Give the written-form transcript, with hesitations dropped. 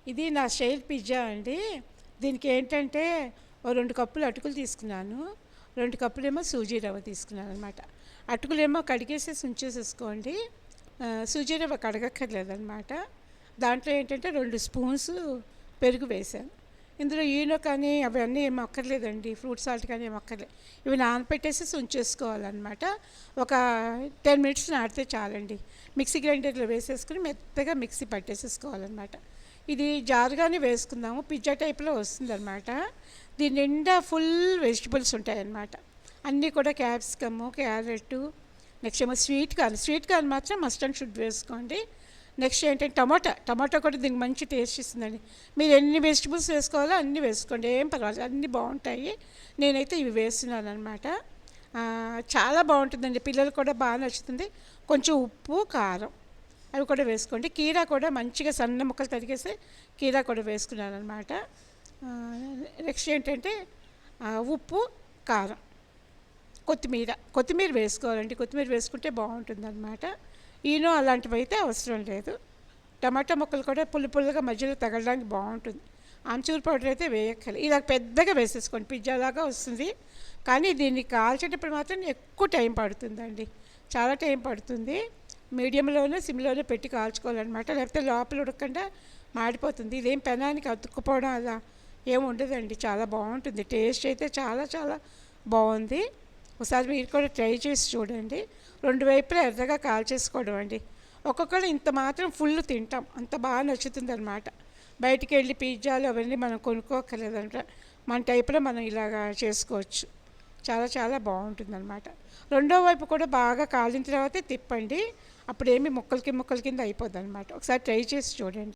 ఇది నా style pizza అండి. దీనికి ఏంటంటే ఓ 2 కప్పులు అటుకులు తీసుకున్నాను. 2 కప్పులేమో సూజీ రవ్వ తీసుకున్నాననమాట. అటుకులేమో కడిగేసేసి ఉంచేసేసుకోండి. సూజీ రవ్వ కడగక్కర్లేదనమాట. దాంట్లో ఏంటంటే 2 స్పూన్స్ పెరుగు వేశాను. ఇందులో ఈనో కానీ అవన్నీ ఏమి అక్కర్లేదండి. ఫ్రూట్ సాల్ట్ కానీ ఏమి అక్కర్లేదు. ఇవి నానపెట్టేసేసి ఉంచేసుకోవాలన్నమాట. ఒక 10 మినిట్స్ నానితే చాలండి. మిక్సీ గ్రైండర్లో వేసేసుకుని మెత్తగా మిక్సీ పట్టేసేసుకోవాలన్నమాట. ఇది జారుగానే వేసుకుందాము. పిజ్జా టైప్లో వస్తుందన్నమాట. దీని నిండా ఫుల్ వెజిటబుల్స్ ఉంటాయన్నమాట. అన్నీ కూడా క్యాప్సికము, క్యారెట్, నెక్స్ట్ ఏమో స్వీట్ కార్న్ మాత్రం మస్ట్ అండ్ షుడ్ వేసుకోండి. నెక్స్ట్ ఏంటంటే టమాటా కూడా దీనికి మంచి టేస్ట్ ఇస్తుందండి. మీరు ఎన్ని వెజిటబుల్స్ వేసుకోవాలో అన్నీ వేసుకోండి, ఏం పర్వాలేదు, అన్నీ బాగుంటాయి. నేనైతే ఇవి వేస్తున్నాను అనమాట. చాలా బాగుంటుందండి, పిల్లలు కూడా బాగా నచ్చుతుంది. కొంచెం ఉప్పు, కారం అవి కూడా వేసుకోండి. కీరా కూడా మంచిగా సన్న ముక్కలు తరిగేసి కీరా కూడా వేసుకున్నాను అనమాట. నెక్స్ట్ ఏంటంటే ఉప్పు, కారం, కొత్తిమీర వేసుకోవాలండి. కొత్తిమీర వేసుకుంటే బాగుంటుంది అనమాట. ఈనో అలాంటివి అయితే అవసరం లేదు. టమాటా ముక్కలు కూడా పుల్లగా మధ్యలో తగలడానికి బాగుంటుంది. ఆమ్చూర్ పౌడర్ అయితే వేయక్కర్లేదు. ఇలా పెద్దగా వేసేసుకోండి, పిజ్జాలాగా వస్తుంది. కానీ దీన్ని కాల్చేటప్పుడు మాత్రం ఎక్కువ టైం పడుతుందండి, చాలా టైం పడుతుంది. మీడియంలోనే సిమ్లోనే పెట్టి కాల్చుకోవాలన్నమాట. లేకపోతే లోపల ఉడకకుండా మాడిపోతుంది. ఇదేం పెనానికి అతుక్కుపోవడం అలా ఏమి ఉండదండి, చాలా బాగుంటుంది. టేస్ట్ అయితే చాలా చాలా బాగుంది. ఒకసారి మీరు కూడా ట్రై చేసి చూడండి. 2 వైపులా ఎర్రగా కాల్చేసుకోవడం అండి. ఒక్కొక్కరు ఇంత మాత్రం ఫుల్ తింటాం, అంత బాగా నచ్చుతుంది అనమాట. బయటికి వెళ్ళి పిజ్జాలు అవన్నీ మనం కొనుక్కోక్కర్లేదంట. మన టైపులో మనం ఇలాగా చేసుకోవచ్చు. చాలా చాలా బాగుంటుంది అనమాట. రెండో వైపు కూడా బాగా కాలిన తర్వాత తిప్పండి. అప్పుడేమి ముక్కల కింద అయిపోద్ది అనమాట. ఒకసారి ట్రై చేసి చూడండి.